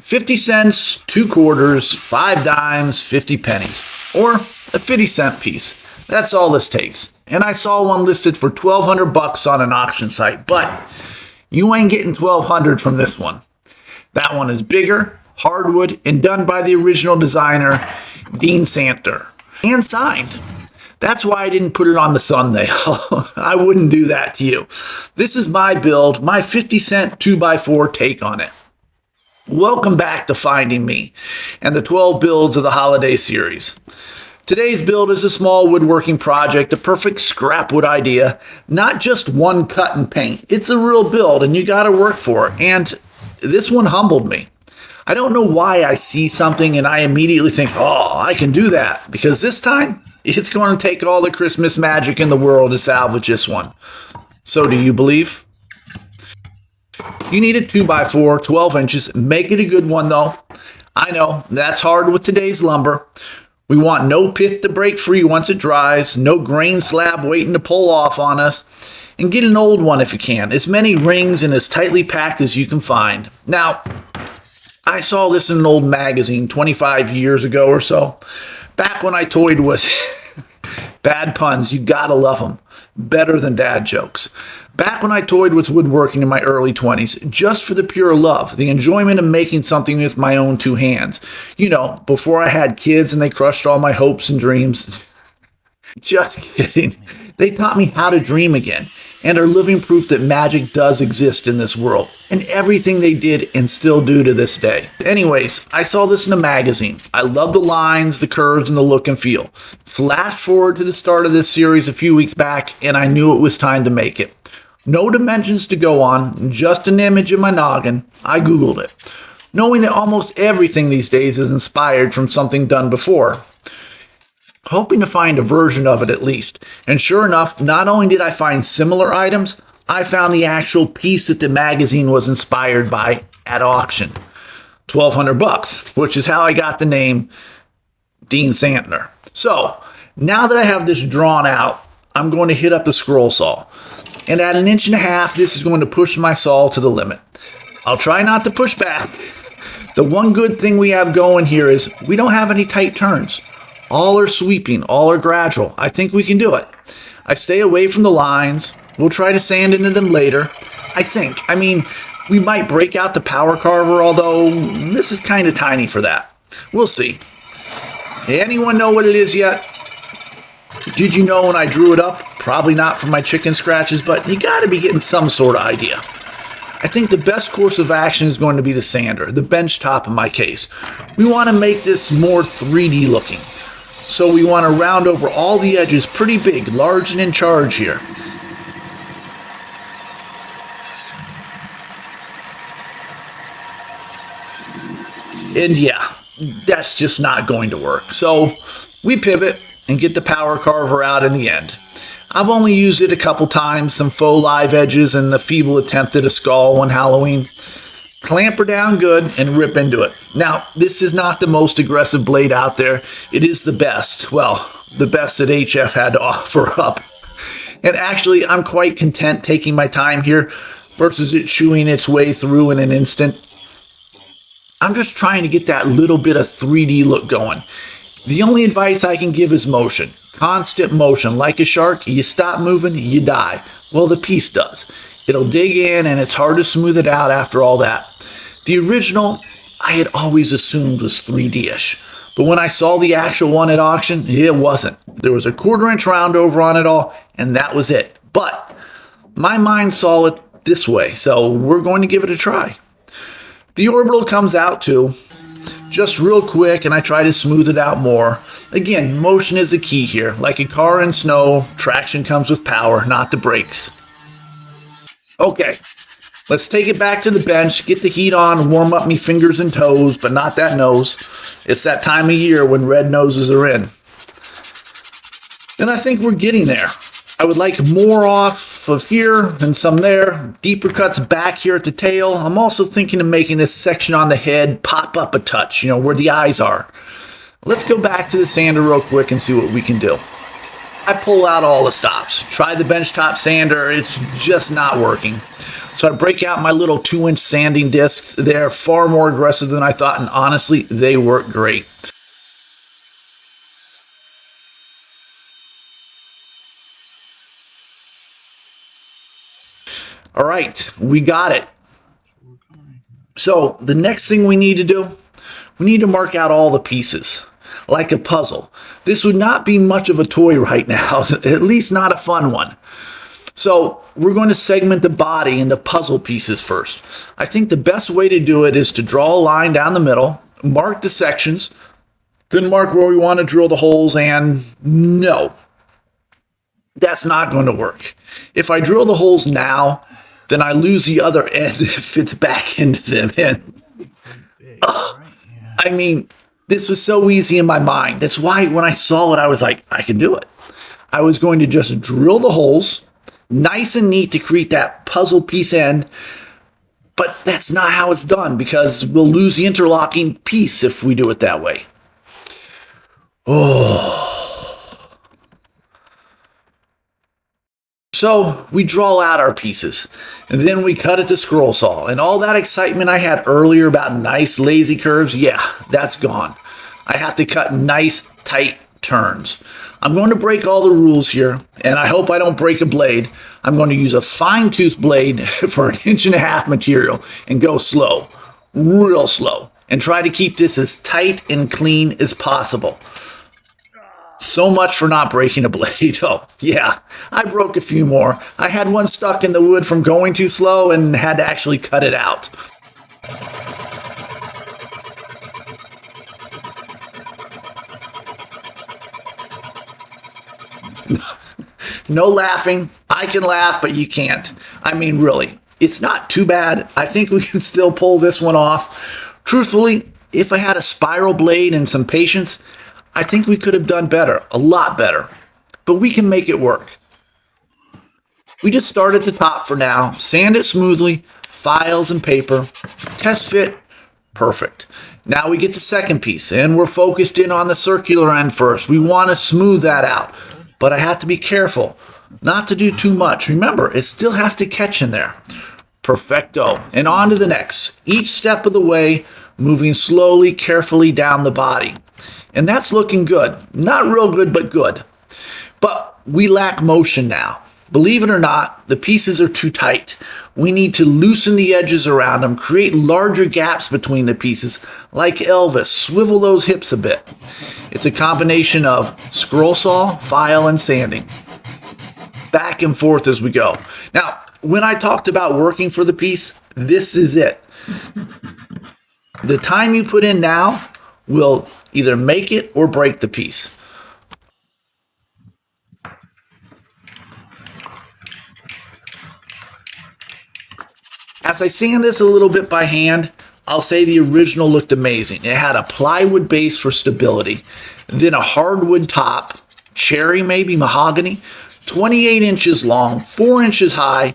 50 cents, 2 quarters, 5 dimes, 50 pennies, or a 50-cent piece. That's all this takes. And I saw one listed for $1,200 on an auction site, but you ain't getting $1,200 from this one. That one is bigger, hardwood, and done by the original designer, Dean Santer, and signed. That's why I didn't put it on the thumbnail. I wouldn't do that to you. This is my build, my 50-cent 2x4 take on it. Welcome back to Finding Me and the 12 builds of the holiday series. Today's build is a small woodworking project, a perfect scrap wood idea, not just one cut and paint. It's a real build and you gotta work for it. And this one humbled me. I don't know why I see something and I immediately think, oh, I can do that. Because this time, it's going to take all the Christmas magic in the world to salvage this one. So do you believe? You need a 2x4, 12 inches. Make it a good one though. I know, that's hard with today's lumber. We want no pith to break free once it dries, no grain slab waiting to pull off on us, and get an old one if you can. As many rings and as tightly packed as you can find. Now, I saw this in an old magazine 25 years ago or so, back when I toyed with bad puns. You gotta love them. Better than dad jokes. Back when I toyed with woodworking in my early 20s, just for the pure love, the enjoyment of making something with my own 2 hands. You know, before I had kids and they crushed all my hopes and dreams. Just kidding. They taught me how to dream again and are living proof that magic does exist in this world, and everything they did and still do to this day. Anyways, I saw this in a magazine. I love the lines, the curves, and the look and feel. Flash forward to the start of this series a few weeks back, and I knew it was time to make it. No dimensions to go on, just an image in my noggin. I Googled it, knowing that almost everything these days is inspired from something done before. Hoping to find a version of it at least. And sure enough, not only did I find similar items, I found the actual piece that the magazine was inspired by at auction. $1,200, which is how I got the name Dean Santer. So, now that I have this drawn out, I'm going to hit up the scroll saw. And at 1.5 inches, this is going to push my saw to the limit. I'll try not to push back. The one good thing we have going here is we don't have any tight turns. All are sweeping, all are gradual. I think we can do it. I stay away from the lines. We'll try to sand into them later. I think. I mean, we might break out the power carver, although this is kind of tiny for that. We'll see. Anyone know what it is yet? Did you know when I drew it up? Probably not from my chicken scratches, but you got to be getting some sort of idea. I think the best course of action is going to be the sander, the bench top in my case. We want to make this more 3D looking. So we want to round over all the edges pretty big, large and in charge here. And yeah, that's just not going to work. So we pivot and get the power carver out in the end. I've only used it a couple times, some faux live edges and the feeble attempt at a skull on Halloween. Clamp her down good and rip into it. Now, this is not the most aggressive blade out there. It is the best. Well, the best that HF had to offer up. And actually, I'm quite content taking my time here versus it chewing its way through in an instant. I'm just trying to get that little bit of 3D look going. The only advice I can give is motion. Constant motion. Like a shark, you stop moving, you die. Well, the piece does. It'll dig in and it's hard to smooth it out after all that. The original, I had always assumed was 3D-ish. But when I saw the actual one at auction, it wasn't. There was a 1/4 inch round over on it all, and that was it. But my mind saw it this way, so we're going to give it a try. The orbital comes out too, just real quick, and I try to smooth it out more. Again, motion is the key here. Like a car in snow, traction comes with power, not the brakes. Okay, let's take it back to the bench, get the heat on, warm up me fingers and toes, but not that nose. It's that time of year when red noses are in. And I think we're getting there. I would like more off of here and some there, deeper cuts back here at the tail. I'm also thinking of making this section on the head pop up a touch, where the eyes are. Let's go back to the sander real quick and see what we can do. I pull out all the stops. Try the benchtop sander, it's just not working. So I break out my little 2-inch sanding discs. They're far more aggressive than I thought, and honestly, they work great. All right, we got it. So the next thing we need to do, we need to mark out all the pieces, like a puzzle. This would not be much of a toy right now, at least not a fun one. So we're going to segment the body into puzzle pieces first. I think the best way to do it is to draw a line down the middle, mark the sections, then mark where we want to drill the holes, and no, that's not going to work. If I drill the holes now, then I lose the other end that fits back into them. And, I mean, this was so easy in my mind. That's why when I saw it, I was like, I can do it. I was going to just drill the holes, nice and neat to create that puzzle piece end. But that's not how it's done because we'll lose the interlocking piece if we do it that way. So we draw out our pieces, and then we cut it to scroll saw. And all that excitement I had earlier about nice lazy curves, yeah, that's gone. I have to cut nice, tight turns. I'm going to break all the rules here, and I hope I don't break a blade. I'm going to use a fine-tooth blade for 1.5 inch material and go slow, real slow, and try to keep this as tight and clean as possible. So much for not breaking a blade. Oh, yeah, I broke a few more. I had one stuck in the wood from going too slow and had to actually cut it out. No laughing. I can laugh, but you can't. I mean, really, it's not too bad. I think we can still pull this one off. Truthfully, if I had a spiral blade and some patience, I think we could have done better, a lot better, but we can make it work. We just start at the top for now, sand it smoothly, files and paper, test fit, perfect. Now we get the second piece, and we're focused in on the circular end first. We want to smooth that out, but I have to be careful not to do too much. Remember, it still has to catch in there. Perfecto, and on to the next. Each step of the way, moving slowly, carefully down the body. And that's looking good. Not real good, but good. But we lack motion now. Believe it or not, the pieces are too tight. We need to loosen the edges around them, create larger gaps between the pieces, like Elvis, swivel those hips a bit. It's a combination of scroll saw, file, and sanding. Back and forth as we go. Now, when I talked about working for the piece, this is it. The time you put in now will either make it or break the piece. As I sand this a little bit by hand, I'll say the original looked amazing. It had a plywood base for stability, then a hardwood top, cherry maybe, mahogany, 28 inches long, 4 inches high,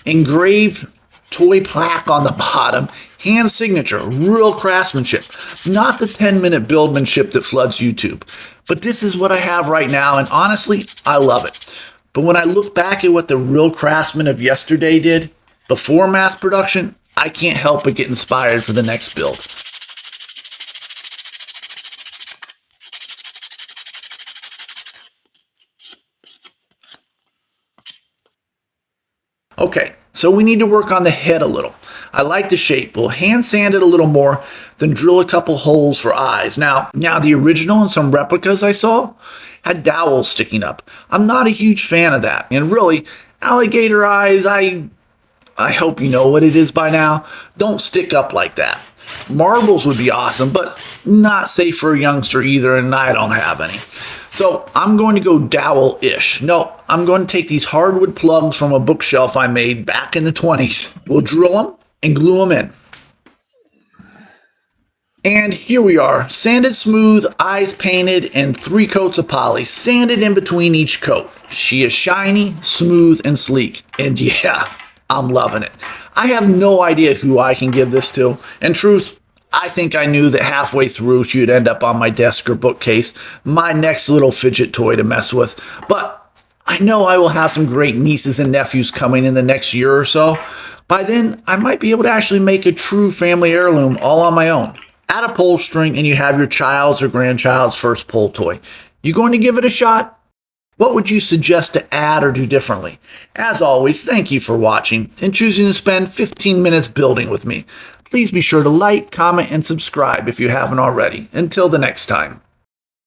engraved toy plaque on the bottom, hand signature, real craftsmanship, not the 10-minute buildmanship that floods YouTube. But this is what I have right now, and honestly, I love it. But when I look back at what the real craftsmen of yesterday did, before mass production, I can't help but get inspired for the next build. Okay, so we need to work on the head a little. I like the shape. We'll hand sand it a little more, then drill a couple holes for eyes. Now the original and some replicas I saw had dowels sticking up. I'm not a huge fan of that. And really, alligator eyes, I hope you know what it is by now. Don't stick up like that. Marbles would be awesome, but not safe for a youngster either, and I don't have any. So I'm going to go dowel-ish. No, I'm going to take these hardwood plugs from a bookshelf I made back in the 20s. We'll drill them and glue them in. And here we are, sanded smooth, eyes painted, and 3 coats of poly, sanded in between each coat. She is shiny, smooth, and sleek. And yeah, I'm loving it. I have no idea who I can give this to. In truth, I think I knew that halfway through she would end up on my desk or bookcase, my next little fidget toy to mess with. But I know I will have some great nieces and nephews coming in the next year or so. By then, I might be able to actually make a true family heirloom all on my own. Add a pull string and you have your child's or grandchild's first pull toy. You going to give it a shot? What would you suggest to add or do differently? As always, thank you for watching and choosing to spend 15 minutes building with me. Please be sure to like, comment, and subscribe if you haven't already. Until the next time.